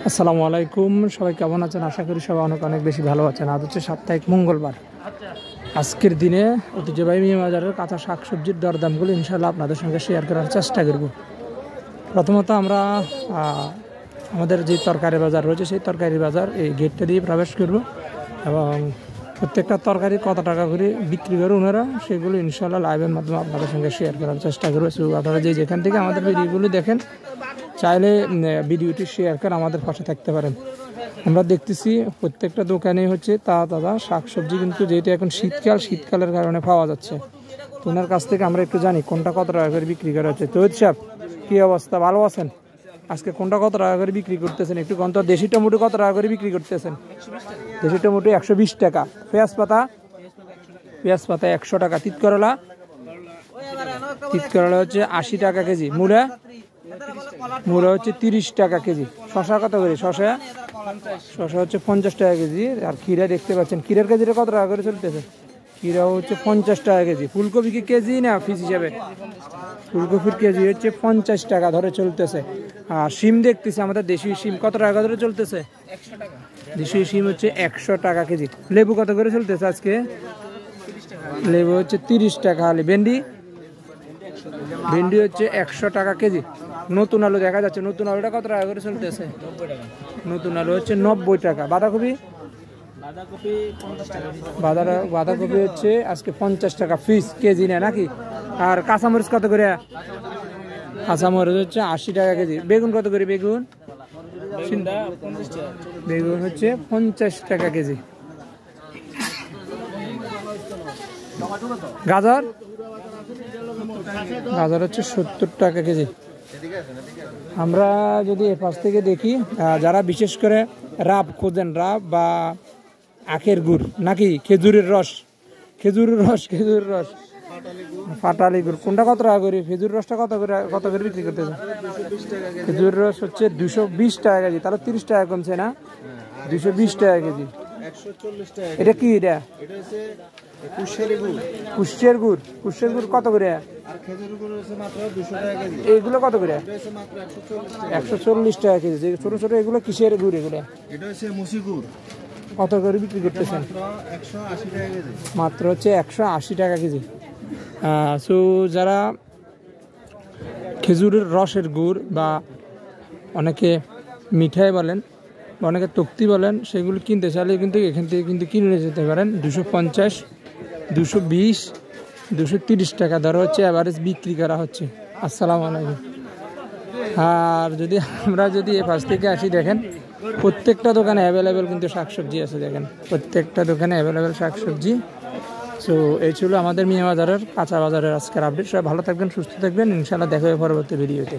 আসসালামু আলাইকুম, সবাই কেমন আছেন? আশা করি সবাই অনেক অনেক বেশি ভালো আছেন। আজ হচ্ছে সাপ্তাহিক মঙ্গলবার। আজকের দিনে ঐতিহ্যবাহী মিয়া বাজারের কাঁচা শাকসবজির দরদামগুলো ইনশাআল্লাহ আপনাদের সঙ্গে শেয়ার করার চেষ্টা করব। প্রথমত আমরা আমাদের যে তরকারি বাজার রয়েছে সেই তরকারি বাজার এই গেটটা দিয়ে প্রবেশ করব এবং প্রত্যেকটা তরকারি কত টাকা করে বিক্রি করে ওনারা সেগুলো ইনশাআল্লাহ লাইভের মাধ্যমে আপনাদের সঙ্গে শেয়ার করার চেষ্টা করবো। আপনারা যেখান থেকে আমাদের ভিডিওগুলো দেখেন চাইলে ভিডিওটি শেয়ার করে আমাদের পাশে থাকতে পারেন। আমরা দেখতেছি প্রত্যেকটা দোকানে হচ্ছে তাজা শাকসবজি, কিন্তু যেহেতু এখন শীতকালের কারণে পাওয়া যাচ্ছে, তো ওনার কাছ থেকে আমরা একটু জানি কোনটা কত টাকা করে বিক্রি করা হচ্ছে। তো সাহেব, কী অবস্থা, ভালো আছেন? আজকে কোনটা কত টাকা করে বিক্রি করতেছেন একটু কোন তো? দেশি টমেটো কত টাকা করে বিক্রি করতেছেন? দেশি টমেটো 120 টাকা। পেঁয়াজ পাতা 100 টাকা। তিত করলা হচ্ছে 80 টাকা কেজি। মূলা হচ্ছে 30 টাকা কেজি। শশা কত করে? শশা হচ্ছে 50 টাকা কেজি। আর ক্ষীরা দেখতে পাচ্ছেন, ক্ষীরার কেজিটা কত টাকা করে চলতেছে? ক্ষীরা হচ্ছে 50 টাকা কেজি। ফুলকপি কি কেজি না পিস হিসাবে? ফুলকপির কেজি হচ্ছে 50 টাকা ধরে চলতেছে। আর শিম দেখতেছি আমাদের দেশীয় শিম কত টাকা ধরে চলতেছে? 100 টাকা। দেশীয় শিম হচ্ছে 100 টাকা কেজি। লেবু কত করে চলতেছে আজকে? লেবু হচ্ছে 30 টাকা হালি। ভেন্ডি হচ্ছে 100 টাকা কেজি। নতুন আলু দেখা যাচ্ছে, নতুন আলুটা কত টাকা করে চলতেছে? নতুন আলু হচ্ছে 90 টাকা। বাঁধাকপি হচ্ছে আজকে 50 টাকা পিস কেজি না নাকি? আর কাঁচামরিচ কত করে? কাঁচামরিচ হচ্ছে 80 টাকা কেজি। বেগুন কত করে? বেগুন হচ্ছে 50 টাকা কেজি। গাজর হচ্ছে 70 টাকা কেজি। আমরা যদি এ পাশ থেকে দেখি, যারা বিশেষ করে রাব খোঁজেন, রাব বা আখের গুড় নাকি খেজুরের রস, ফাটালি গুড়, কোনটা কত টাকা করে? খেজুর রসটা কত করে বিক্রি করতেছে? খেজুর রস হচ্ছে 220 টাকা কেজি। তাহলে 30 টাকা কমছে না? 220 টাকা কেজি। এটা কি? এটা কুশের গুড় কত করে? এইগুলো কত করে? 140 টাকা কেজি। ছোট ছোট এগুলো কিসের গুড়? এগুলো কত করে বিক্রি করতেছেন? মাত্র হচ্ছে 180 টাকা কেজি। সো যারা খেজুরের রসের গুড় বা অনেকে মিঠাই বলেন বা অনেকে তক্তি বলেন, সেগুলো কিনতে চাইলে কিন্তু এখান থেকে কিন্তু কিনে যেতে পারেন। 250, 220, 230 টাকা ধরে হচ্ছে অ্যাভারেজ বিক্রি করা হচ্ছে। আসসালামু আলাইকুম। আর আমরা যদি এ পাশ থেকে আসি, দেখেন প্রত্যেকটা দোকানে অ্যাভেলেবেল কিন্তু শাকসবজি আছে। দেখেন প্রত্যেকটা দোকানে অ্যাভেলেবেল শাকসবজি। সো এই ছিল আমাদের মিয়া বাজারের কাঁচা বাজারের আজকের আপডেট। সবাই ভালো থাকবেন, সুস্থ থাকবেন, ইনশাআল্লাহ দেখা হবে পরবর্তী ভিডিওতে।